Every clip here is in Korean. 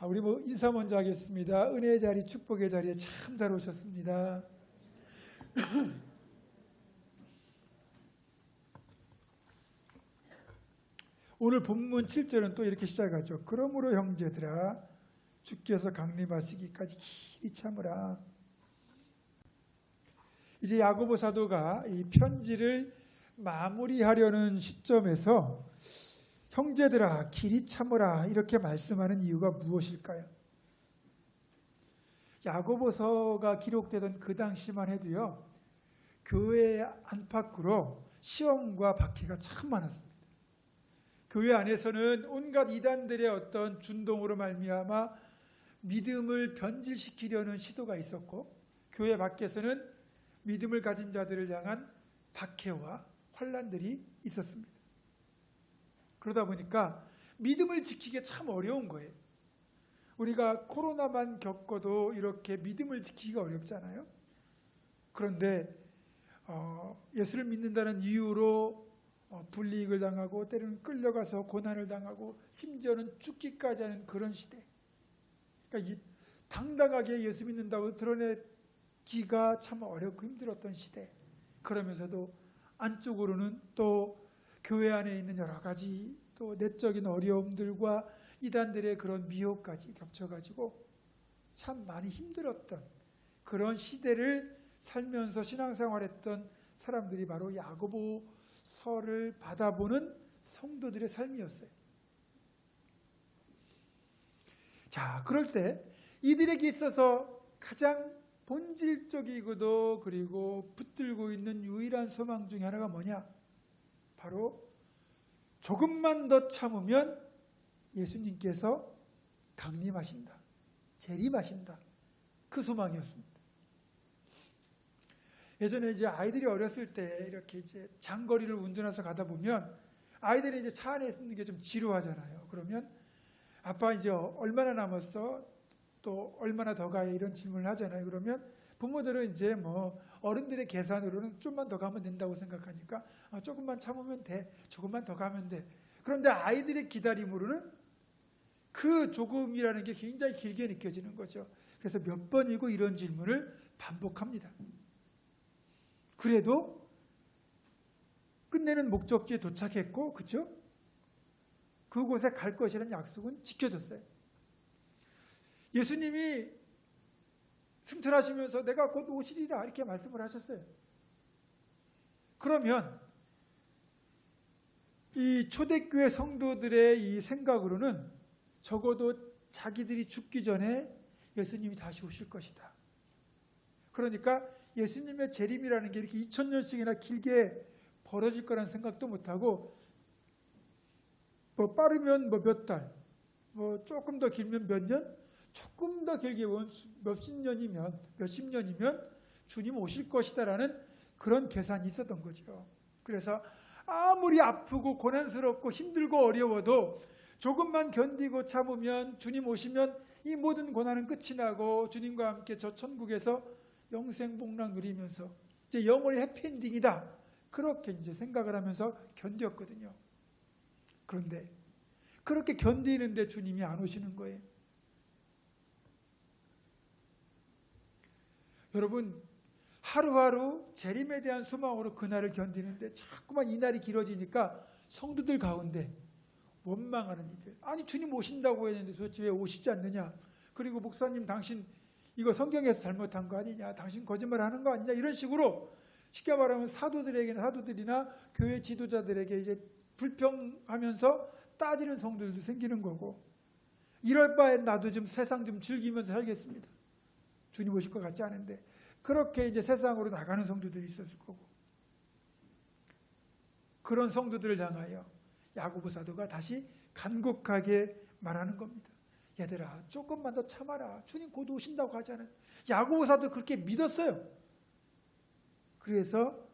우리 인사 먼저 하겠습니다. 은혜의 자리, 축복의 자리에 참 잘 오셨습니다. 오늘 본문 7절은 또 이렇게 시작하죠. 그러므로 형제들아 주께서 강림하시기까지 길이 참으라. 이제 야고보 사도가 이 편지를 마무리하려는 시점에서 형제들아 길이 참으라 이렇게 말씀하는 이유가 무엇일까요? 야고보서가 기록되던 그 당시만 해도요, 교회 안팎으로 시험과 박해가 참 많았습니다. 교회 안에서는 온갖 이단들의 어떤 준동으로 말미암아 믿음을 변질시키려는 시도가 있었고, 교회 밖에서는 믿음을 가진 자들을 향한 박해와 환난들이 있었습니다. 그러다 보니까 믿음을 지키기 참 어려운 거예요. 우리가 코로나만 겪어도 이렇게 믿음을 지키기가 어렵잖아요. 그런데 예수를 믿는다는 이유로 불이익을 당하고 때로는 끌려가서 고난을 당하고 심지어는 죽기까지 하는 그런 시대. 그러니까 당당하게 예수 믿는다고 드러내기가 참 어렵고 힘들었던 시대. 그러면서도 안쪽으로는 또 교회 안에 있는 여러 가지 또 내적인 어려움들과 이단들의 그런 미혹까지 겹쳐가지고 참 많이 힘들었던 그런 시대를 살면서 신앙생활했던 사람들이 바로 야고보서를 받아보는 성도들의 삶이었어요. 자, 그럴 때 이들에게 있어서 가장 본질적이고도 그리고 붙들고 있는 유일한 소망 중에 하나가 뭐냐? 바로 조금만 더 참으면 예수님께서 강림하신다, 재림하신다. 그 소망이었습니다. 예전에 이제 아이들이 어렸을 때 이렇게 이제 장거리를 운전해서 가다 보면 아이들이 이제 차 안에 있는 게 좀 지루하잖아요. 그러면 아빠 이제 얼마나 남았어? 또 얼마나 더 가요? 이런 질문을 하잖아요. 그러면 부모들은 이제 어른들의 계산으로는 좀만 더 가면 된다고 생각하니까 조금만 참으면 돼. 조금만 더 가면 돼. 그런데 아이들의 기다림으로는 그 조금이라는 게 굉장히 길게 느껴지는 거죠. 그래서 몇 번이고 이런 질문을 반복합니다. 그래도 끝내는 목적지에 도착했고, 그렇죠? 그곳에 갈 것이라는 약속은 지켜졌어요. 예수님이 승천하시면서 내가 곧 오시리라 이렇게 말씀을 하셨어요. 그러면 이 초대교회 성도들의 이 생각으로는 적어도 자기들이 죽기 전에 예수님이 다시 오실 것이다. 그러니까 예수님의 재림이라는 게 이렇게 2000년씩이나 길게 벌어질 거라는 생각도 못하고 빠르면 몇 달, 조금 더 길면 몇 년, 조금 더 길게 보면 몇십 년이면 주님 오실 것이다라는 그런 계산이 있었던 거죠. 그래서 아무리 아프고 고난스럽고 힘들고 어려워도 조금만 견디고 참으면 주님 오시면 이 모든 고난은 끝이 나고 주님과 함께 저 천국에서 영생복락 누리면서 이제 영원히 해피엔딩이다. 그렇게 이제 생각을 하면서 견뎠거든요. 그런데 그렇게 견디는데 주님이 안 오시는 거예요. 여러분, 하루하루 재림에 대한 소망으로 그날을 견디는데 자꾸만 이 날이 길어지니까 성도들 가운데 원망하는 이들. 아니, 주님 오신다고 했는데 도대체 왜 오시지 않느냐? 그리고 목사님, 당신 이거 성경에서 잘못한 거 아니냐? 당신 거짓말하는 거 아니냐? 이런 식으로 쉽게 말하면 사도들이나 교회 지도자들에게 이제 불평하면서 따지는 성도들도 생기는 거고, 이럴 바엔 나도 좀 세상 좀 즐기면서 살겠습니다. 주님 오실 것 같지 않은데. 그렇게 이제 세상으로 나가는 성도들이 있었을 거고, 그런 성도들을 향하여 야고보 사도가 다시 간곡하게 말하는 겁니다. 얘들아, 조금만 더 참아라. 주님 곧 오신다고 하잖아요. 야고보 사도 그렇게 믿었어요. 그래서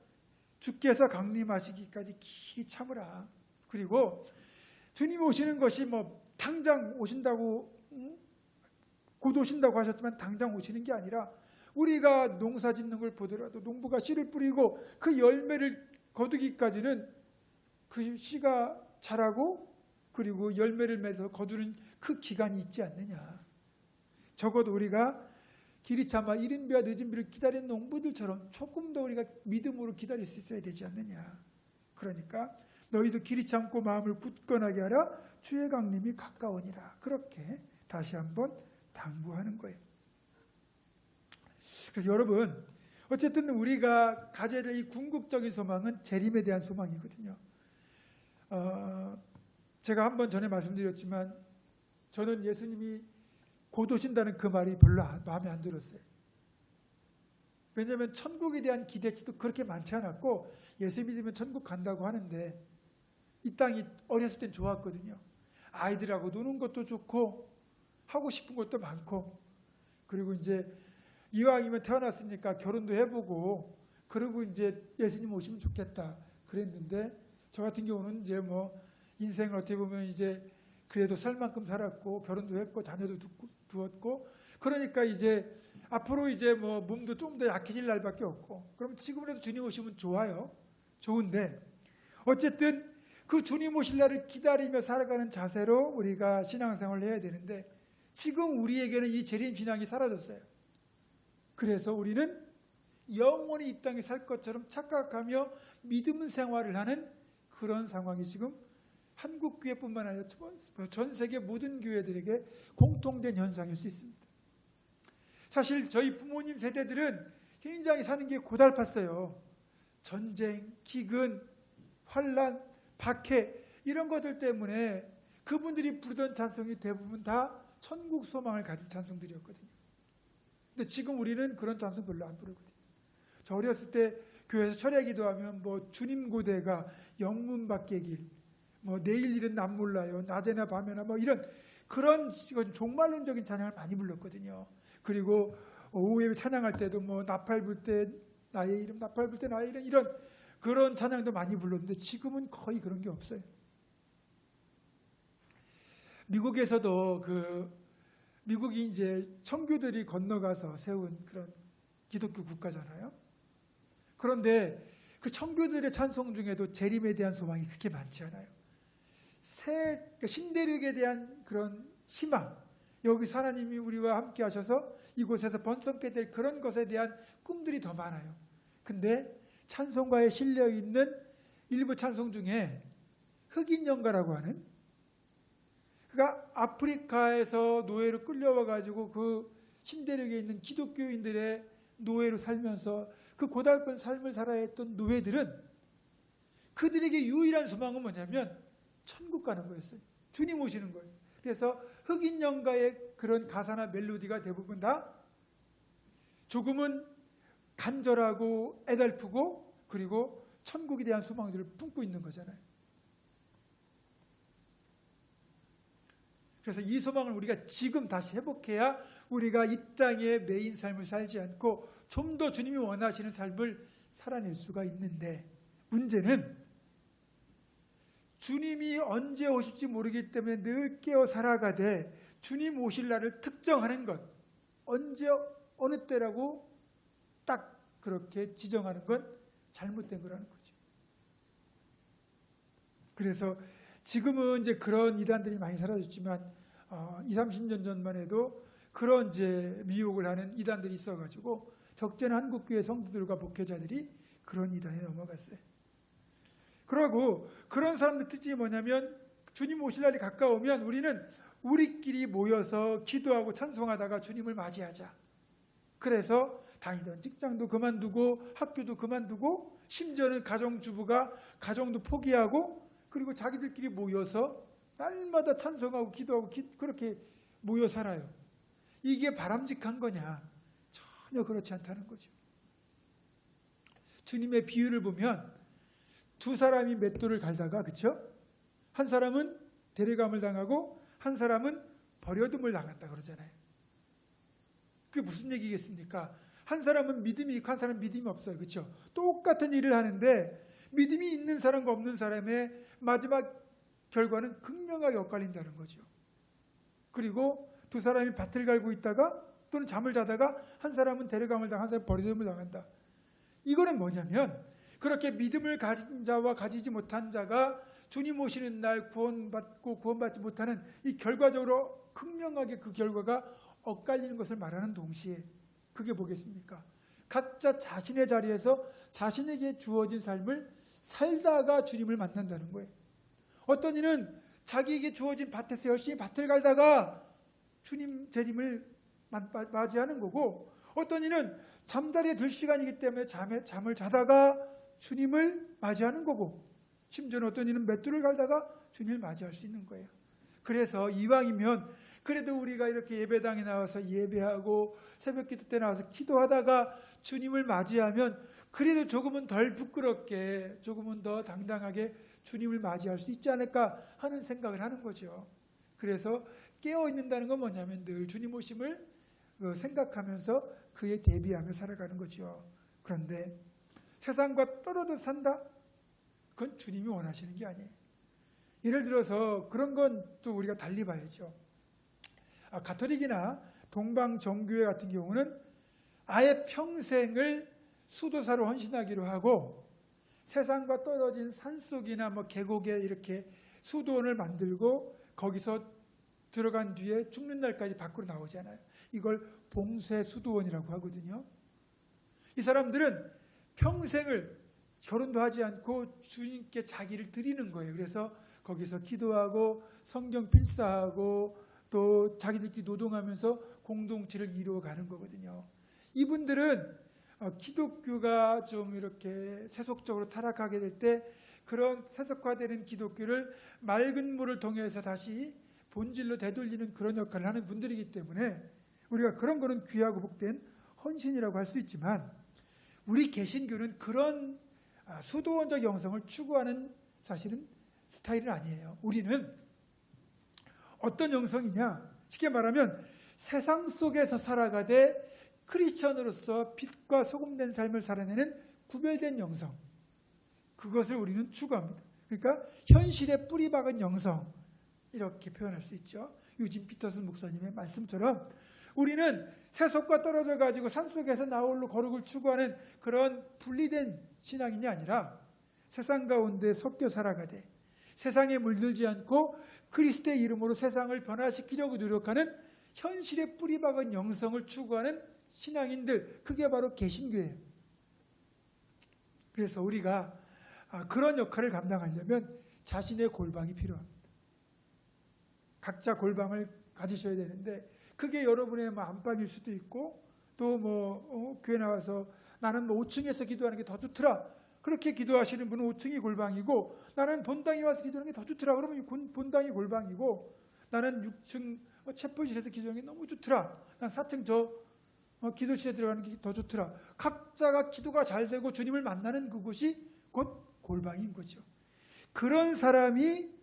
주께서 강림하시기까지 길이 참으라. 그리고 주님 오시는 것이 당장 오신다고, 곧 오신다고 하셨지만 당장 오시는 게 아니라 우리가 농사 짓는 걸 보더라도 농부가 씨를 뿌리고 그 열매를 거두기까지는 그 씨가 자라고 그리고 열매를 맺어 거두는 그 기간이 있지 않느냐. 적어도 우리가 길이 참아 이른 비와 늦은 비를 기다리는 농부들처럼 조금 더 우리가 믿음으로 기다릴 수 있어야 되지 않느냐. 그러니까 너희도 길이 참고 마음을 굳건하게 하라. 주의 강림이 가까우니라. 그렇게 다시 한번 당부하는 거예요. 그래서 여러분, 어쨌든 우리가 가져야 될 이 궁극적인 소망은 재림에 대한 소망이거든요. 제가 한번 전에 말씀드렸지만 저는 예수님이 곧 오신다는 그 말이 별로 마음에 안 들었어요. 왜냐하면 천국에 대한 기대치도 그렇게 많지 않았고 예수 믿으면 천국 간다고 하는데 이 땅이 어렸을 땐 좋았거든요. 아이들하고 노는 것도 좋고 하고 싶은 것도 많고, 그리고 이제 이왕이면 태어났으니까 결혼도 해보고, 그리고 이제 예수님 오시면 좋겠다 그랬는데, 저 같은 경우는 이제 뭐 인생을 어떻게 보면 이제 그래도 살 만큼 살았고 결혼도 했고 자녀도 두었고, 그러니까 이제 앞으로 이제 뭐 몸도 좀 더 약해질 날밖에 없고, 그럼 지금이라도 주님 오시면 좋아요. 좋은데 어쨌든 그 주님 오실 날을 기다리며 살아가는 자세로 우리가 신앙생활을 해야 되는데, 지금 우리에게는 이 재림 신앙이 사라졌어요. 그래서 우리는 영원히 이 땅에 살 것처럼 착각하며 믿음 생활을 하는 그런 상황이 지금 한국 교회뿐만 아니라 전 세계 모든 교회들에게 공통된 현상일 수 있습니다. 사실 저희 부모님 세대들은 굉장히 사는 게 고달팠어요. 전쟁, 기근, 환란, 박해 이런 것들 때문에 그분들이 부르던 찬송이 대부분 다 천국 소망을 가진 찬송들이었거든요. 근데 지금 우리는 그런 찬송 별로 안 부르거든요. 저 어렸을 때 교회에서 철야 기도하면 뭐 주님 고대가 영문 밖의 길, 뭐 내일 일은 남 몰라요, 낮에나 밤에나 뭐 이런 그런 종말론적인 찬양을 많이 불렀거든요. 그리고 오후에 찬양할 때도 뭐 나팔 불 때 나의 이름, 나팔 불 때 나의 이름, 이런 그런 찬양도 많이 불렀는데 지금은 거의 그런 게 없어요. 미국에서도 미국이 이제 청교들이 건너가서 세운 그런 기독교 국가잖아요. 그런데 그 청교들의 찬송 중에도 재림에 대한 소망이 그렇게 많지 않아요. 신대륙에 대한 그런 희망, 여기서 하나님이 우리와 함께 하셔서 이곳에서 번성케 될 그런 것에 대한 꿈들이 더 많아요. 근데 찬송가에 실려 있는 일부 찬송 중에 흑인 연가라고 하는, 그가 아프리카에서 노예로 끌려와 가지고 그 신대륙에 있는 기독교인들의 노예로 살면서 그 고달픈 삶을 살아야 했던 노예들은 그들에게 유일한 소망은 뭐냐면 천국 가는 거였어요. 주님 오시는 거였어요. 그래서 흑인 연가의 그런 가사나 멜로디가 대부분 다 조금은 간절하고 애달프고 그리고 천국에 대한 소망들을 품고 있는 거잖아요. 그래서 이 소망을 우리가 지금 다시 회복해야 우리가 이 땅의 메인 삶을 살지 않고 좀 더 주님이 원하시는 삶을 살아낼 수가 있는데, 문제는 주님이 언제 오실지 모르기 때문에 늘 깨어 살아가되 주님 오실 날을 특정하는 것, 언제 어느 때라고 딱 그렇게 지정하는 건 잘못된 거라는 거죠. 그래서 지금은 이제 그런 이단들이 많이 사라졌지만 20-30년 전만 해도 그런 이제 미혹을 하는 이단들이 있어가지고 적잖은 한국교회 성도들과 목회자들이 그런 이단에 넘어갔어요. 그러고 그런 사람들 특징이 뭐냐면 주님 오실 날이 가까우면 우리는 우리끼리 모여서 기도하고 찬송하다가 주님을 맞이하자. 그래서 다니던 직장도 그만두고 학교도 그만두고 심지어는 가정주부가 가정도 포기하고 그리고 자기들끼리 모여서 날마다 찬송하고 기도하고 그렇게 모여 살아요. 이게 바람직한 거냐? 전혀 그렇지 않다는 거죠. 주님의 비유를 보면 두 사람이 맷돌을 갈다가, 그렇죠? 한 사람은 데려감을 당하고 한 사람은 버려둠을 당한다 그러잖아요. 그게 무슨 얘기겠습니까? 한 사람은 믿음이 있고 한 사람은 믿음이 없어요. 그렇죠? 똑같은 일을 하는데 믿음이 있는 사람과 없는 사람의 마지막 결과는 극명하게 엇갈린다는 거죠. 그리고 두 사람이 밭을 갈고 있다가 또는 잠을 자다가 한 사람은 데려감을 당하고 한 사람은 버려둠을 당한다. 이거는 뭐냐면 그렇게 믿음을 가진 자와 가지지 못한 자가 주님 오시는 날 구원받고 구원받지 못하는 이 결과적으로 극명하게 그 결과가 엇갈리는 것을 말하는 동시에 그게 뭐겠습니까? 각자 자신의 자리에서 자신에게 주어진 삶을 살다가 주님을 만난다는 거예요. 어떤 이는 자기에게 주어진 밭에서 열심히 밭을 갈다가 주님 재림을 맞이하는 거고, 어떤 이는 잠자리에 들 시간이기 때문에 잠을 자다가 주님을 맞이하는 거고, 심지어는 어떤 이는 맷돌을 갈다가 주님을 맞이할 수 있는 거예요. 그래서 이왕이면 그래도 우리가 이렇게 예배당에 나와서 예배하고 새벽 기도 때 나와서 기도하다가 주님을 맞이하면 그래도 조금은 덜 부끄럽게, 조금은 더 당당하게 주님을 맞이할 수 있지 않을까 하는 생각을 하는 거죠. 그래서 깨어있는다는 건 뭐냐면 늘 주님 오심을 생각하면서 그에 대비하며 살아가는 거죠. 그런데 세상과 떨어져 산다? 그건 주님이 원하시는 게 아니에요. 예를 들어서 그런 건 또 우리가 달리 봐야죠. 가톨릭이나 동방정교회 같은 경우는 아예 평생을 수도사로 헌신하기로 하고 세상과 떨어진 산속이나 계곡에 이렇게 수도원을 만들고 거기서 들어간 뒤에 죽는 날까지 밖으로 나오잖아요. 이걸 봉쇄 수도원이라고 하거든요. 이 사람들은 평생을 결혼도 하지 않고 주님께 자기를 드리는 거예요. 그래서 거기서 기도하고 성경 필사하고 또 자기들끼리 노동하면서 공동체를 이루어가는 거거든요. 이분들은 기독교가 좀 이렇게 세속적으로 타락하게 될 때 그런 세속화되는 기독교를 맑은 물을 통해서 다시 본질로 되돌리는 그런 역할을 하는 분들이기 때문에 우리가 그런 거는 귀하고 복된 헌신이라고 할 수 있지만, 우리 개신교는 그런 수도원적 영성을 추구하는 사실은 스타일은 아니에요. 우리는 어떤 영성이냐, 쉽게 말하면 세상 속에서 살아가되 크리스천으로서 빛과 소금된 삶을 살아내는 구별된 영성, 그것을 우리는 추구합니다. 그러니까 현실에 뿌리 박은 영성, 이렇게 표현할 수 있죠. 유진 피터슨 목사님의 말씀처럼 우리는 세속과 떨어져 가지고 산속에서 나홀로 거룩을 추구하는 그런 분리된 신앙인이 아니라 세상 가운데 섞여 살아가되 세상에 물들지 않고 그리스도의 이름으로 세상을 변화시키려고 노력하는 현실에 뿌리 박은 영성을 추구하는 신앙인들, 그게 바로 개신교예요. 그래서 우리가 그런 역할을 감당하려면 자신의 골방이 필요합니다. 각자 골방을 가지셔야 되는데, 그게 여러분의 안방일 수도 있고, 또 교회 나와서 나는 5층에서 기도하는 게 더 좋더라, 그렇게 기도하시는 분은 5층이 골방이고, 나는 본당에 와서 기도하는 게 더 좋더라, 그러면 본당이 골방이고, 나는 6층 채플실에서 기도하는 게 너무 좋더라, 난 4층 기도실에 들어가는 게 더 좋더라. 각자가 기도가 잘 되고 주님을 만나는 그곳이 곧 골방인 거죠. 그런 사람이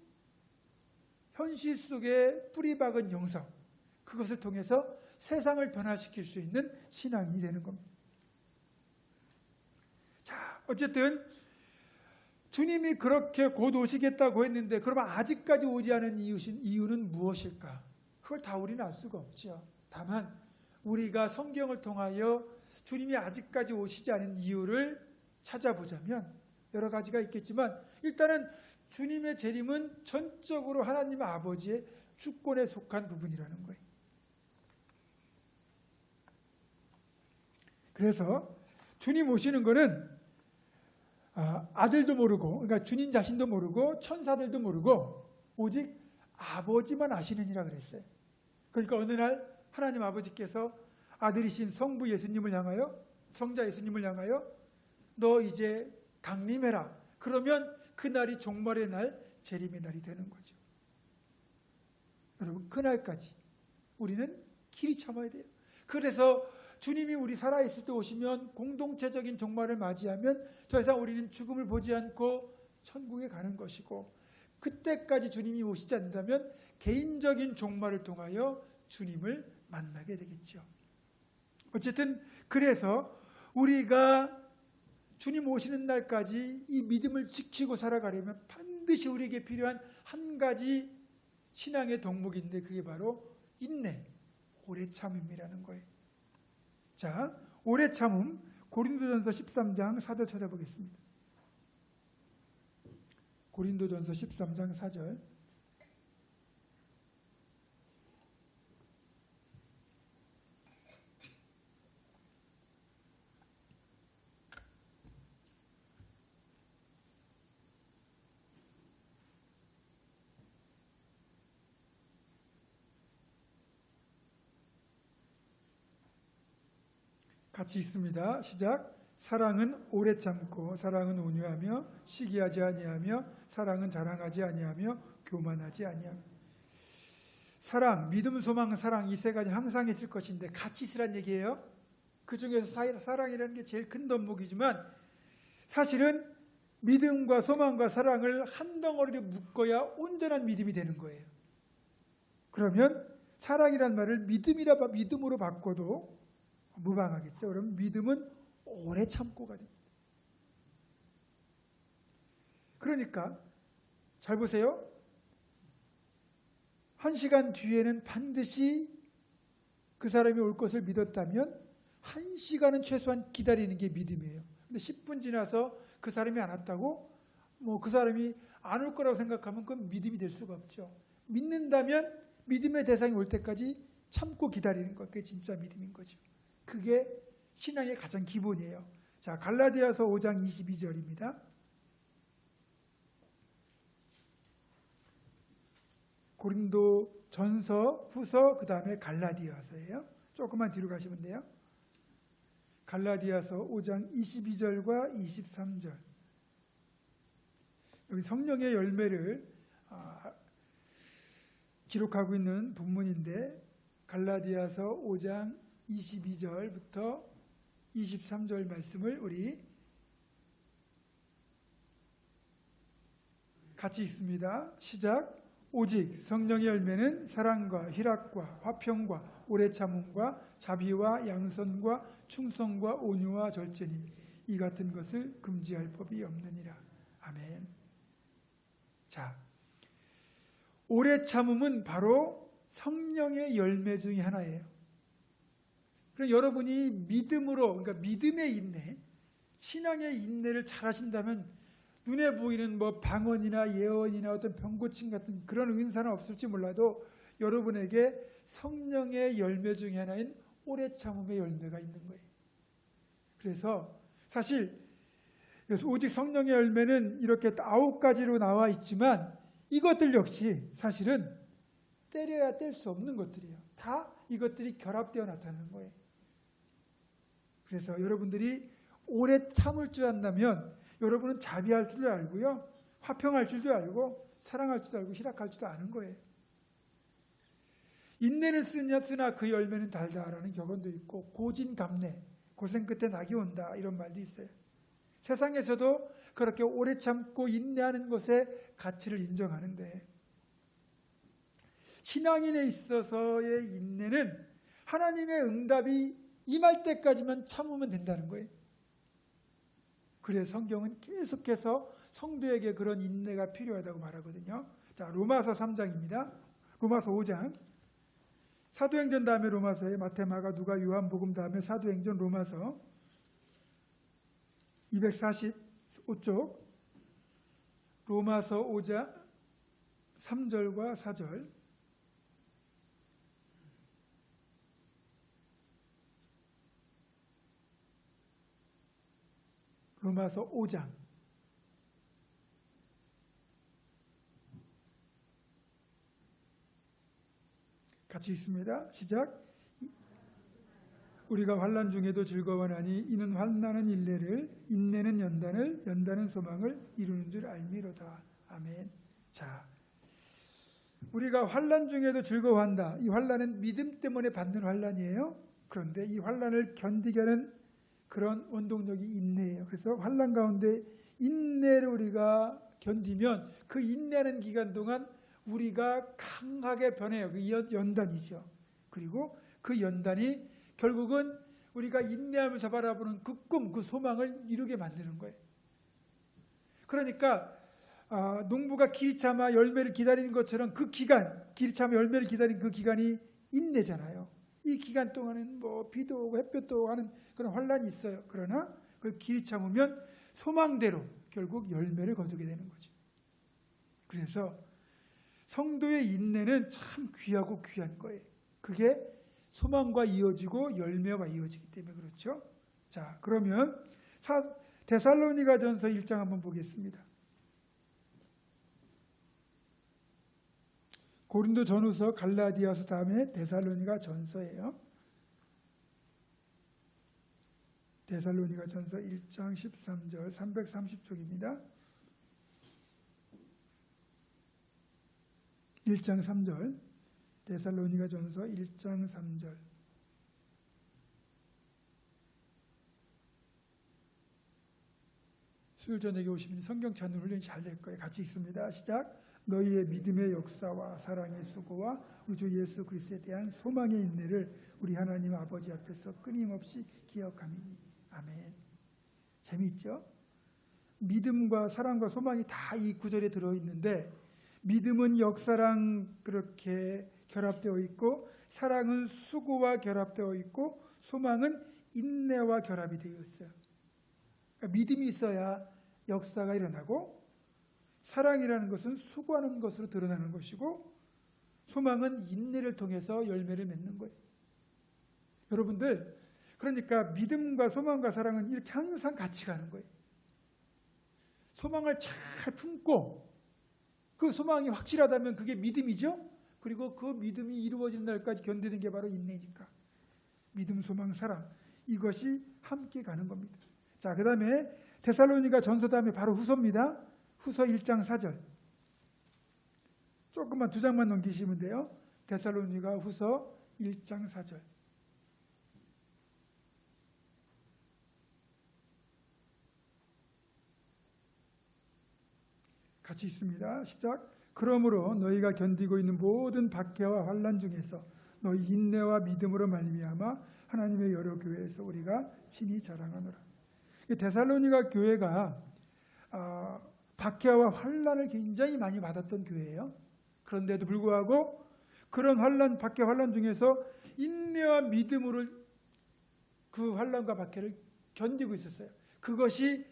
현실 속에 뿌리 박은 영성, 그것을 통해서 세상을 변화시킬 수 있는 신앙인이 되는 겁니다. 자, 어쨌든 주님이 그렇게 곧 오시겠다고 했는데 그러면 아직까지 오지 않은 이유는 무엇일까? 그걸 다 우리는 알 수가 없죠. 다만 우리가 성경을 통하여 주님이 아직까지 오시지 않은 이유를 찾아보자면 여러 가지가 있겠지만, 일단은 주님의 재림은 전적으로 하나님 아버지의 주권에 속한 부분이라는 거예요. 그래서 주님 오시는 거는 아들도 모르고, 그러니까 주님 자신도 모르고 천사들도 모르고 오직 아버지만 아시느니라 그랬어요. 그러니까 어느 날 하나님 아버지께서 아들이신 성부 예수님을 향하여, 성자 예수님을 향하여 너 이제 강림해라. 그러면 그날이 종말의 날, 재림의 날이 되는 거죠. 여러분, 그날까지 우리는 길이 참아야 돼요. 그래서 주님이 우리 살아있을 때 오시면 공동체적인 종말을 맞이하면 더 이상 우리는 죽음을 보지 않고 천국에 가는 것이고, 그때까지 주님이 오시지 않는다면 개인적인 종말을 통하여 주님을 만나게 되겠죠. 어쨌든 그래서 우리가 주님 오시는 날까지 이 믿음을 지키고 살아가려면 반드시 우리에게 필요한 한 가지 신앙의 덕목인데, 그게 바로 인내, 오래 참음이라는 거예요. 자, 오래 참음, 고린도전서 13장 4절 찾아보겠습니다. 고린도전서 13장 4절. 같이 있습니다. 시작. 사랑은 오래 참고 사랑은 온유하며 시기하지 아니하며 사랑은 자랑하지 아니하며 교만하지 아니하며. 사랑, 믿음, 소망, 사랑 이 세 가지는 항상 있을 것인데 같이 있으란 얘기예요. 그 중에서 사랑이라는 게 제일 큰 덕목이지만 사실은 믿음과 소망과 사랑을 한 덩어리로 묶어야 온전한 믿음이 되는 거예요. 그러면 사랑이란 말을 믿음으로 바꿔도 무방하겠죠. 그럼 믿음은 오래 참고가 됩니다. 그러니까 잘 보세요. 1시간 뒤에는 반드시 그 사람이 올 것을 믿었다면 1시간은 최소한 기다리는 게 믿음이에요. 근데 10분 지나서 그 사람이 안 왔다고 그 사람이 안 올 거라고 생각하면 그건 믿음이 될 수가 없죠. 믿는다면 믿음의 대상이 올 때까지 참고 기다리는 것, 그게 진짜 믿음인 거죠. 그게 신앙의 가장 기본이에요. 자, 갈라디아서 5장 22절입니다. 고린도 전서, 후서, 그 다음에 갈라디아서예요. 조금만 뒤로 가시면 돼요. 갈라디아서 5장 22절과 23절. 여기 성령의 열매를 기록하고 있는 본문인데 갈라디아서 5장 22절부터 23절 말씀을 우리 같이 읽습니다. 시작. 오직 성령의 열매는 사랑과 희락과 화평과 오래 참음과 자비와 양선과 충성과 온유와 절제니 이 같은 것을 금지할 법이 없느니라. 아멘. 자, 오래 참음은 바로 성령의 열매 중에 하나예요. 그럼 여러분이 믿음으로, 그러니까 믿음의 인내, 신앙의 인내를 잘 하신다면 눈에 보이는 방언이나 예언이나 어떤 병고침 같은 그런 은사는 없을지 몰라도 여러분에게 성령의 열매 중에 하나인 오래 참음의 열매가 있는 거예요. 그래서 사실 오직 성령의 열매는 이렇게 9가지로 나와 있지만 이것들 역시 사실은 때려야 뗄 수 없는 것들이에요. 다 이것들이 결합되어 나타나는 거예요. 그래서 여러분들이 오래 참을 줄 안다면 여러분은 자비할 줄도 알고요, 화평할 줄도 알고 사랑할 줄도 알고 희락할 줄도 아는 거예요. 인내는 쓰나 그 열매는 달다라는 격언도 있고 고진감래, 고생 끝에 낙이 온다 이런 말도 있어요. 세상에서도 그렇게 오래 참고 인내하는 것의 가치를 인정하는데 신앙인에 있어서의 인내는 하나님의 응답이 임할 때까지만 참으면 된다는 거예요. 그래서 성경은 계속해서 성도에게 그런 인내가 필요하다고 말하거든요. 자, 로마서 3장입니다. 로마서 5장. 사도행전 다음에 로마서에 마태, 마가, 누가, 요한복음 다음에 사도행전, 로마서 245쪽. 로마서 5장 3절과 4절. 로마서 5장 같이 읽습니다. 시작. 우리가 환난 중에도 즐거워하니 이는 환난은 인내를, 인내는 연단을, 연단은 소망을 이루는 줄 알미로다. 아멘. 자, 우리가 환난 중에도 즐거워한다. 이 환난은 믿음 때문에 받는 환난이에요. 그런데 이 환난을 견디게 하는 그런 원동력이 인내예요. 그래서 환난 가운데 인내를 우리가 견디면 그 인내하는 기간 동안 우리가 강하게 변해요. 그 연단이죠. 그리고 그 연단이 결국은 우리가 인내하면서 바라보는 그 꿈, 그 소망을 이루게 만드는 거예요. 그러니까 농부가 길이 참아 열매를 기다리는 것처럼 그 기간, 길이 참아 열매를 기다리는 그 기간이 인내잖아요. 이 기간 동안은 비도 오고 햇볕도 오고 하는 그런 환란이 있어요. 그러나 그 길이 참으면 소망대로 결국 열매를 거두게 되는 거죠. 그래서 성도의 인내는 참 귀하고 귀한 거예요. 그게 소망과 이어지고 열매와 이어지기 때문에 그렇죠. 자, 그러면 데살로니가 전서 1장 한번 보겠습니다. 고린도 전후서, 갈라디아서 다음에 데살로니가 전서예요. 데살로니가전서 1장 13절 330쪽입니다. 1장 3절 데살로니가전서 1장 3절 수요일 저녁에 오시면 성경 찬양 훈련이 잘 될 거예요. 같이 읽습니다. 시작. 너희의 믿음의 역사와 사랑의 수고와 우리 주 예수 그리스도에 대한 소망의 인내를 우리 하나님 아버지 앞에서 끊임없이 기억하미니. 아멘. 재미있죠? 믿음과 사랑과 소망이 다 이 구절에 들어있는데 믿음은 역사랑 그렇게 결합되어 있고 사랑은 수고와 결합되어 있고 소망은 인내와 결합이 되어 있어요. 그러니까 믿음이 있어야 역사가 일어나고 사랑이라는 것은 수고하는 것으로 드러나는 것이고 소망은 인내를 통해서 열매를 맺는 거예요. 여러분들 그러니까 믿음과 소망과 사랑은 이렇게 항상 같이 가는 거예요. 소망을 잘 품고 그 소망이 확실하다면 그게 믿음이죠. 그리고 그 믿음이 이루어지는 날까지 견디는 게 바로 인내니까. 믿음, 소망, 사랑 이것이 함께 가는 겁니다. 자, 그 다음에 데살로니가 전서 다음에 바로 후서입니다. 후서 1장 4절. 조금만 2장만 넘기시면 돼요. 데살로니가 후서 1장 4절. 같이 있습니다. 시작. 그러므로 너희가 견디고 있는 모든 박해와 환난 중에서 너희 인내와 믿음으로 말미암아 하나님의 여러 교회에서 우리가 친히 자랑하노라. 데살로니가 교회가 박해와 환난을 굉장히 많이 받았던 교회예요. 그런데도 불구하고 그런 환난, 박해 환난 중에서 인내와 믿음으로 그 환난과 박해를 견디고 있었어요. 그것이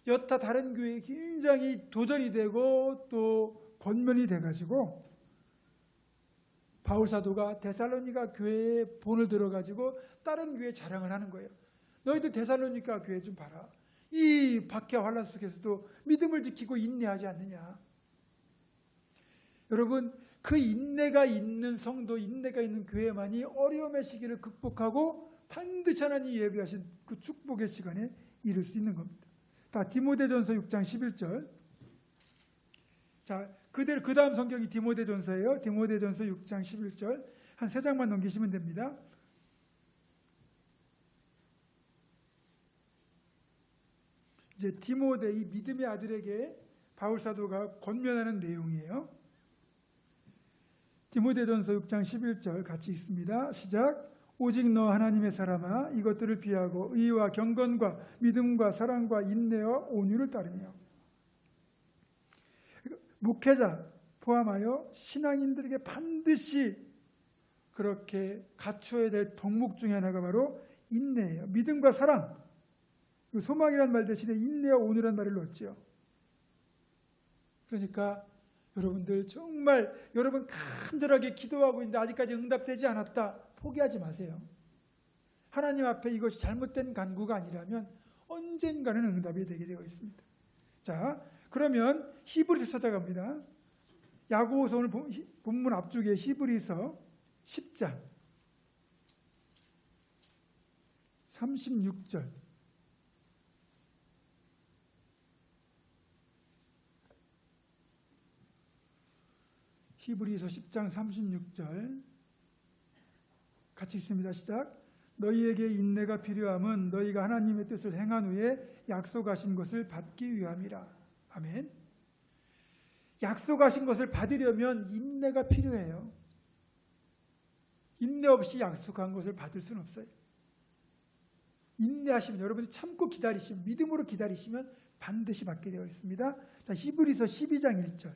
여타 다른 교회에 굉장히 도전이 되고 또 권면이 돼가지고 바울 사도가 데살로니가 교회에 본을 들어가지고 다른 교회에 자랑을 하는 거예요. 너희들 데살로니가 교회 좀 봐라. 이 박해와 환난 속에서도 믿음을 지키고 인내하지 않느냐. 여러분 그 인내가 있는 성도, 인내가 있는 교회만이 어려움의 시기를 극복하고 반드시 하나님이 예비하신 그 축복의 시간에 이를 수 있는 겁니다. 다 디모데전서 6장 11절. 자, 그대로 그 다음 성경이 디모데전서예요. 디모데전서 6장 11절. 한 3장만 넘기시면 됩니다. 이제 디모데 이 믿음의 아들에게 바울 사도가 권면하는 내용이에요. 디모데전서 6장 11절 같이 읽습니다. 시작. 오직 너 하나님의 사람아 이것들을 비하고 의와 경건과 믿음과 사랑과 인내와 온유를 따르며. 목회자 포함하여 신앙인들에게 반드시 그렇게 갖춰야 될 덕목 중에 하나가 바로 인내예요. 믿음과 사랑. 소망이란 말 대신에 인내와 온유란 말을 넣었죠. 그러니까 여러분들 정말 여러분 간절하게 기도하고 있는데 아직까지 응답되지 않았다. 포기하지 마세요. 하나님 앞에 이것이 잘못된 간구가 아니라면 언젠가는 응답이 되게 되어 있습니다. 자, 그러면 히브리서 찾아갑니다. 야고보서 오늘 본문 앞쪽에 히브리서 10장 36절. 히브리서 10장 36절 같이 읽습니다. 시작. 너희에게 인내가 필요함은 너희가 하나님의 뜻을 행한 후에 약속하신 것을 받기 위함이라. 아멘. 약속하신 것을 받으려면 인내가 필요해요. 인내 없이 약속한 것을 받을 수는 없어요. 인내하시면 여러분이 참고 기다리시면 믿음으로 기다리시면 반드시 받게 되어 있습니다. 자, 히브리서 12장 1절.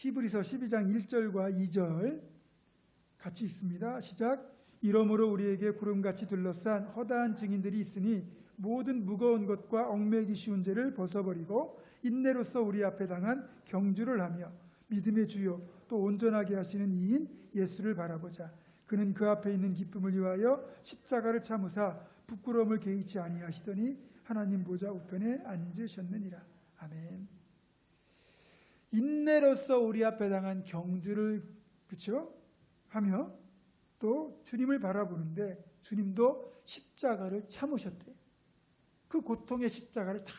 히브리서 12장 1절과 2절 같이 있습니다. 시작. 이러므로 우리에게 구름같이 둘러싼 허다한 증인들이 있으니 모든 무거운 것과 얽매이기 쉬운 죄를 벗어버리고 인내로서 우리 앞에 당한 경주를 하며 믿음의 주요 또 온전하게 하시는 이인 예수를 바라보자. 그는 그 앞에 있는 기쁨을 위하여 십자가를 참으사 부끄러움을 개의치 아니하시더니 하나님 보좌 우편에 앉으셨느니라. 아멘. 인내로서 우리 앞에 당한 경주를 그렇죠? 하며 또 주님을 바라보는데 주님도 십자가를 참으셨대요. 그 고통의 십자가를 다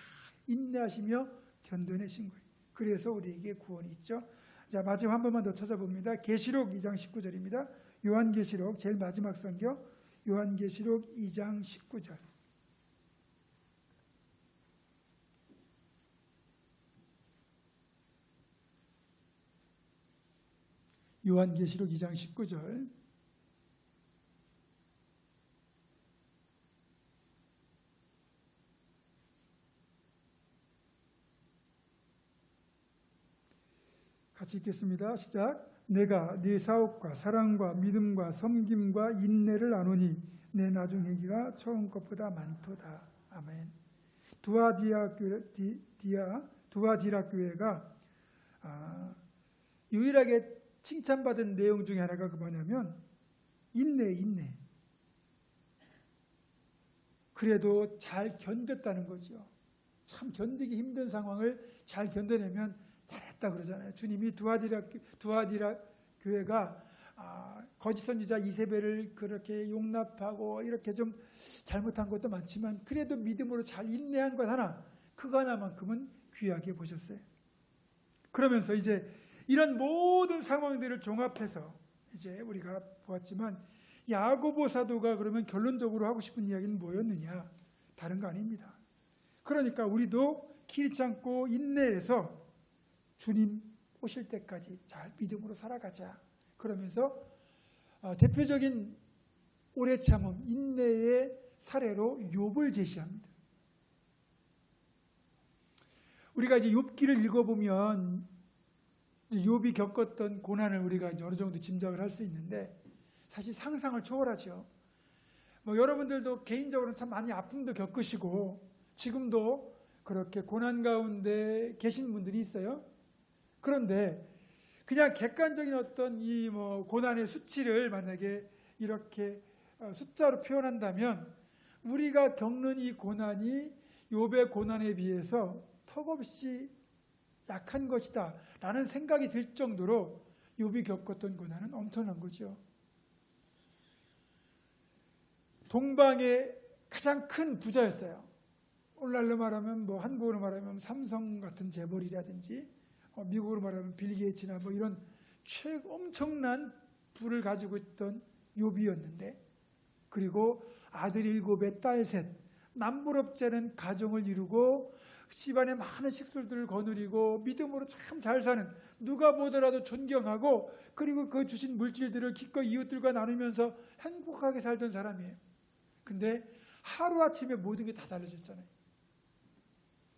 인내하시며 견뎌내신 거예요. 그래서 우리에게 구원이 있죠. 자, 마지막 한 번만 더 찾아봅니다. 계시록 2장 19절입니다. 요한계시록 제일 마지막 성경 요한계시록 2장 19절. 요한계시록 2장 19절. 같이 읽겠습니다. 시작. 내가 네 사업과 사랑과 믿음과 섬김과 인내를 아노니 내 나중 얘기가 처음 것보다 많도다. 아멘. 두아디라 교회가 유일하게 칭찬받은 내용 중에 하나가 뭐냐면 인내. 그래도 잘 견뎠다는 거죠. 참 견디기 힘든 상황을 잘 견뎌내면 잘했다 그러잖아요. 주님이 두아디라 교회가 거짓 선지자 이세벨을 그렇게 용납하고 이렇게 좀 잘못한 것도 많지만 그래도 믿음으로 잘 인내한 것 하나, 그거 하나만큼은 귀하게 보셨어요. 그러면서 이제 이런 모든 상황들을 종합해서 이제 우리가 보았지만 야고보 사도가 그러면 결론적으로 하고 싶은 이야기는 뭐였느냐? 다른 거 아닙니다. 그러니까 우리도 길 참고 인내해서 주님 오실 때까지 잘 믿음으로 살아가자. 그러면서 대표적인 오래 참음, 인내의 사례로 욥을 제시합니다. 우리가 이제 욥기를 읽어보면 욥이 겪었던 고난을 우리가 이제 어느 정도 짐작을 할 수 있는데 사실 상상을 초월하죠. 여러분들도 개인적으로는 참 많이 아픔도 겪으시고 지금도 그렇게 고난 가운데 계신 분들이 있어요. 그런데 그냥 객관적인 어떤 이 고난의 수치를 만약에 이렇게 숫자로 표현한다면 우리가 겪는 이 고난이 욥의 고난에 비해서 턱없이 약한 것이다 라는 생각이 들 정도로 욥이 겪었던 고난은 엄청난 거죠. 동방의 가장 큰 부자였어요. 오늘날로 말하면 한국어로 말하면 삼성 같은 재벌이라든지 미국으로 말하면 빌 게이츠나 이런 엄청난 부를 가지고 있던 욥이었는데, 그리고 아들 7에 딸 3, 남부럽지 않은 가정을 이루고 집안에 많은 식술들을 거느리고 믿음으로 참 잘 사는, 누가 보더라도 존경하고 그리고 그 주신 물질들을 기꺼이 이웃들과 나누면서 행복하게 살던 사람이에요. 근데 하루아침에 모든 게 다 달라졌잖아요.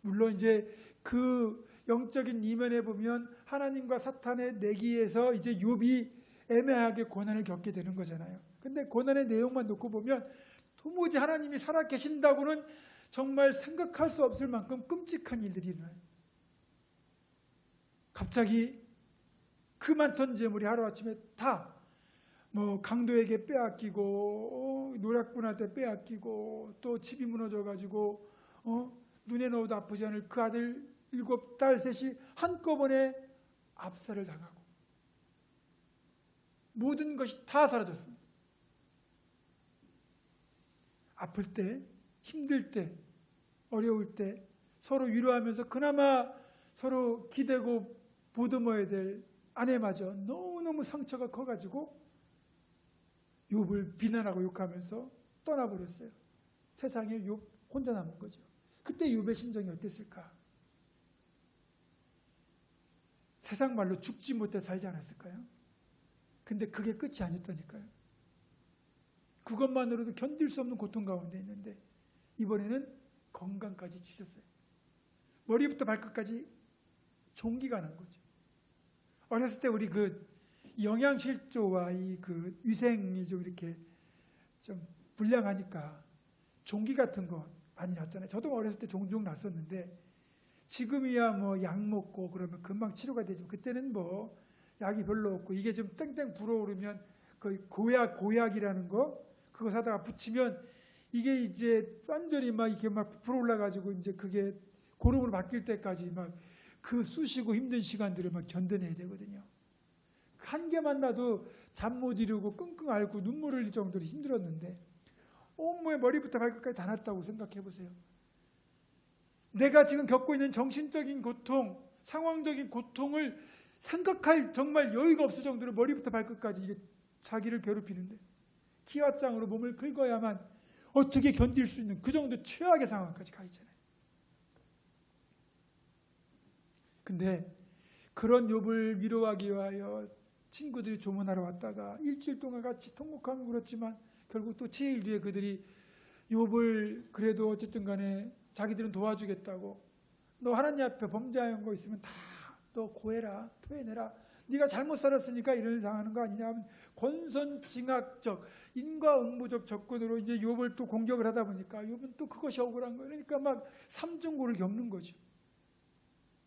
물론 이제 그 영적인 이면에 보면 하나님과 사탄의 내기에서 이제 욥이 애매하게 고난을 겪게 되는 거잖아요. 근데 고난의 내용만 놓고 보면 도무지 하나님이 살아계신다고는 정말 생각할 수 없을 만큼 끔찍한 일들이 일어나요. 갑자기 그 많던 재물이 하루아침에 다 강도에게 빼앗기고 노략군한테 빼앗기고 또 집이 무너져가지고 눈에 넣어도 아프지 않을 그 아들 7, 딸 3이 한꺼번에 압살을 당하고 모든 것이 다 사라졌습니다. 아플 때, 힘들 때, 어려울 때 서로 위로하면서 그나마 서로 기대고 보듬어야 될 아내마저 너무너무 상처가 커가지고 욥을 비난하고 욕하면서 떠나버렸어요. 세상에 욥 혼자 남은 거죠. 그때 욥의 심정이 어땠을까? 세상 말로 죽지 못해 살지 않았을까요? 근데 그게 끝이 아니었다니까요. 그것만으로도 견딜 수 없는 고통 가운데 있는데 이번에는 건강까지 지셨어요. 머리부터 발끝까지 종기가 난 거죠. 어렸을 때 우리 그 영양실조와 이 그 위생이 좀 이렇게 좀 불량하니까 종기 같은 거 많이 났잖아요. 저도 어렸을 때 종종 났었는데 지금이야 약 먹고 그러면 금방 치료가 되지만 그때는 약이 별로 없고 이게 좀 땡땡 불어오르면 거의 고약이라는 거 그거 사다가 붙이면 이게 이제 완전히 이렇게 불어올라가지고 이제 그게 고름으로 바뀔 때까지 그 쑤시고 힘든 시간들을 견뎌내야 되거든요. 한 개만 나도 잠 못 이루고 끙끙 앓고 눈물 흘릴 정도로 힘들었는데 온몸에 머리부터 발끝까지 다 났다고 생각해 보세요. 내가 지금 겪고 있는 정신적인 고통, 상황적인 고통을 생각할 정말 여유가 없을 정도로 머리부터 발끝까지 이게 자기를 괴롭히는데 기와장으로 몸을 긁어야만 어떻게 견딜 수 있는 그 정도 최악의 상황까지 가 있잖아요. 근데 그런 욥을 위로하기 위하여 친구들이 조문하러 왔다가 일주일 동안 같이 통곡하며 울었지만 결국 또 7일 뒤에 그들이 욥을 그래도 어쨌든 간에 자기들은 도와주겠다고, 너 하나님 앞에 범죄한 거 있으면 다 너 고해라, 토해내라, 네가 잘못 살았으니까 이런 상하는 거 아니냐 하면 권선징악적 인과응보적 접근으로 이제 욥을 또 공격을 하다 보니까 욥은 또 그것이 억울한 거예요. 그러니까 막 삼중고를 겪는 거죠.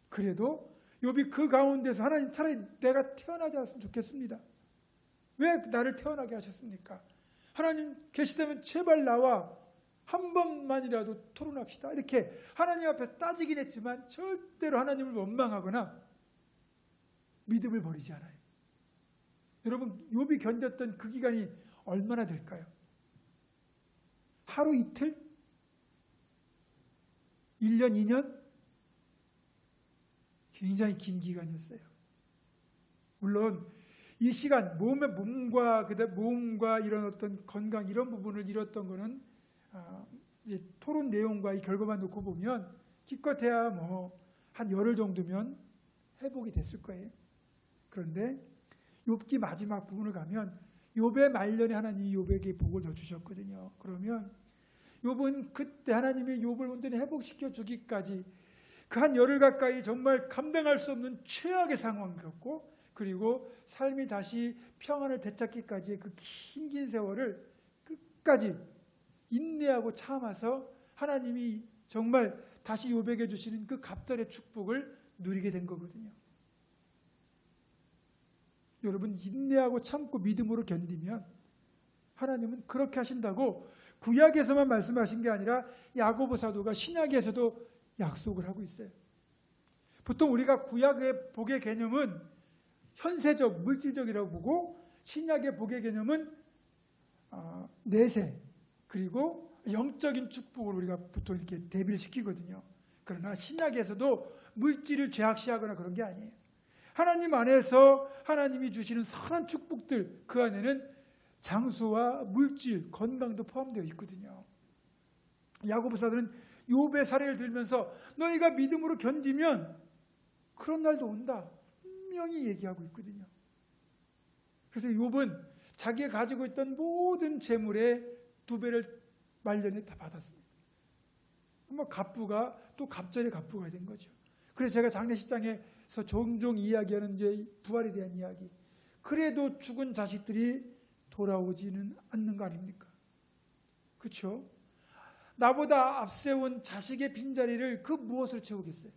그래도 욥이 그 가운데서 하나님, 차라리 내가 태어나지 않았으면 좋겠습니다. 왜 나를 태어나게 하셨습니까? 하나님 계시다면 제발 나와 한 번만이라도 토론합시다. 이렇게 하나님 앞에 따지긴 했지만 절대로 하나님을 원망하거나 믿음을 버리지 않아요. 여러분, 욥이 견뎠던 그 기간이 얼마나 될까요? 하루 이틀? 1년, 2년? 굉장히 긴 기간이었어요. 물론 이 시간 몸과 이런 어떤 건강 이런 부분을 잃었던 거는 이제 토론 내용과 이 결과만 놓고 보면 기껏해야 뭐 한 열흘 정도면 회복이 됐을 거예요. 그런데 욥기 마지막 부분을 가면 욥의 말년에 하나님이 욥에게 복을 더 주셨거든요. 그러면 욥은 그때 하나님이 욥을 온전히 회복시켜 주기까지 그 한 열흘 가까이 정말 감당할 수 없는 최악의 상황이었고, 그리고 삶이 다시 평안을 되찾기까지의 그 긴 세월을 끝까지 인내하고 참아서 하나님이 정말 다시 욥에게 주시는 그 갑절의 축복을 누리게 된 거거든요. 여러분, 인내하고 참고 믿음으로 견디면 하나님은 그렇게 하신다고 구약에서만 말씀하신 게 아니라 야고보 사도가 신약에서도 약속을 하고 있어요. 보통 우리가 구약의 복의 개념은 현세적, 물질적이라고 보고 신약의 복의 개념은 내세 그리고 영적인 축복을 우리가 보통 이렇게 대비를 시키거든요. 그러나 신약에서도 물질을 죄악시하거나 그런 게 아니에요. 하나님 안에서 하나님이 주시는 선한 축복들, 그 안에는 장수와 물질, 건강도 포함되어 있거든요. 야고보 사도는 욥의 사례를 들면서 너희가 믿음으로 견디면 그런 날도 온다 분명히 얘기하고 있거든요. 그래서 욥은 자기가 가지고 있던 모든 재물의 2배를 말년에 다 받았습니다. 갑부가 또 갑절의 갑부가 된 거죠. 그래서 제가 장례식장에서 종종 이야기하는 이제 부활에 대한 이야기. 그래도 죽은 자식들이 돌아오지는 않는 거 아닙니까? 그렇죠? 나보다 앞세운 자식의 빈자리를 그 무엇으로 채우겠어요?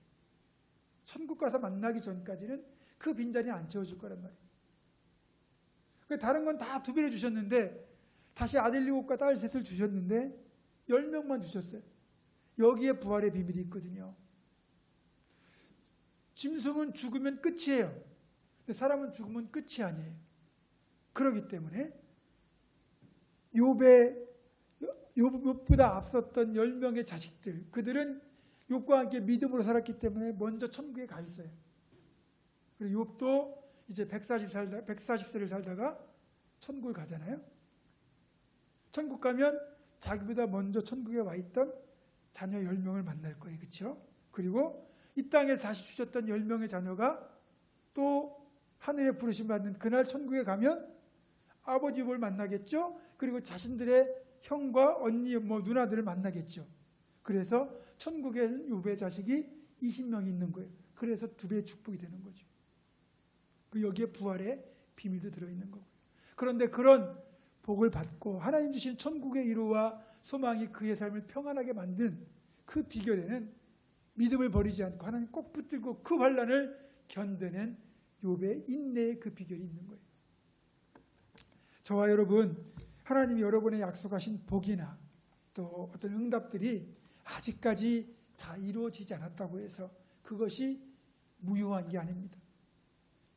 천국 가서 만나기 전까지는 그 빈자리는 안 채워줄 거란 말이에요. 다른 건 다 2배를 주셨는데 다시 아들 7과 딸 3을 주셨는데 10명만 주셨어요. 여기에 부활의 비밀이 있거든요. 짐승은 죽으면 끝이에요. 근데 사람은 죽으면 끝이 아니에요. 그렇기 때문에 욥보다 앞섰던 10명의 자식들, 그들은 욥과 함께 믿음으로 살았기 때문에 먼저 천국에 가 있어요. 그리고 욥도 이제 140세를 살다가 천국을 가잖아요. 천국 가면 자기보다 먼저 천국에 와 있던 자녀 10명을 만날 거예요. 그렇죠? 그리고 이 땅에 다시 주셨던 10명의 자녀가 또 하늘에 부르심 받는 그날 천국에 가면 아버지 뭘 만나겠죠? 그리고 자신들의 형과 언니, 누나들을 만나겠죠. 그래서 천국에 욥의 자식이 20명이 있는 거예요. 그래서 2배의 축복이 되는 거죠. 여기에 부활의 비밀도 들어있는 거고요. 그런데 그런 복을 받고 하나님 주신 천국의 위로와 소망이 그의 삶을 평안하게 만든 그 비결에는 믿음을 버리지 않고 하나님 꼭 붙들고 그 환난을 견뎌낸 욥의 인내의 그 비결이 있는 거예요. 저와 여러분, 하나님이 여러분의 약속하신 복이나 또 어떤 응답들이 아직까지 다 이루어지지 않았다고 해서 그것이 무효한 게 아닙니다.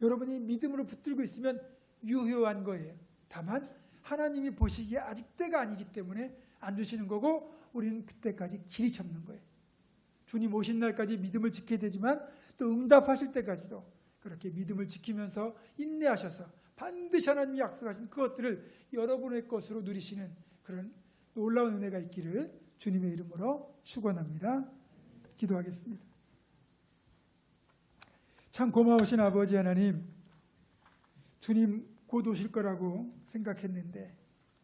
여러분이 믿음으로 붙들고 있으면 유효한 거예요. 다만 하나님이 보시기에 아직 때가 아니기 때문에 안 주시는 거고 우리는 그때까지 길이 참는 거예요. 주님 오신 날까지 믿음을 지켜야 되지만 또 응답하실 때까지도 그렇게 믿음을 지키면서 인내하셔서 반드시 하나님이 약속하신 그것들을 여러분의 것으로 누리시는 그런 놀라운 은혜가 있기를 주님의 이름으로 축원합니다. 기도하겠습니다. 참 고마우신 아버지 하나님, 주님 곧 오실 거라고 생각했는데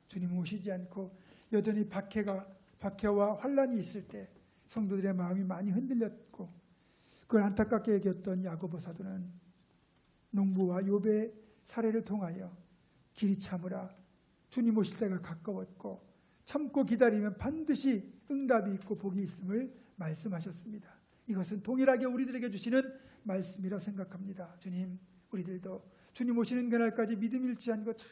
주님 오시지 않고 여전히 박해와 환란이 있을 때 성도들의 마음이 많이 흔들렸고 그걸 안타깝게 여겼던 야고보 사도는 농부와 욥의 사례를 통하여 길이 참으라, 주님 오실 때가 가까웠고 참고 기다리면 반드시 응답이 있고 복이 있음을 말씀하셨습니다. 이것은 동일하게 우리들에게 주시는 말씀이라 생각합니다. 주님, 우리들도 주님 오시는 그날까지 믿음 잃지 않고 잘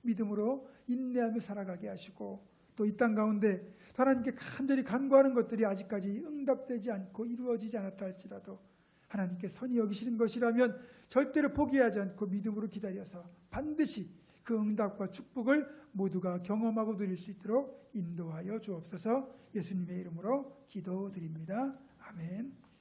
믿음으로 인내하며 살아가게 하시고 또 이 땅 가운데 하나님께 간절히 간구하는 것들이 아직까지 응답되지 않고 이루어지지 않았다 할지라도 하나님께 선히 여기시는 것이라면 절대로 포기하지 않고 믿음으로 기다려서 반드시 그 응답과 축복을 모두가 경험하고 누릴 수 있도록 인도하여 주옵소서. 예수님의 이름으로 기도드립니다. 아멘.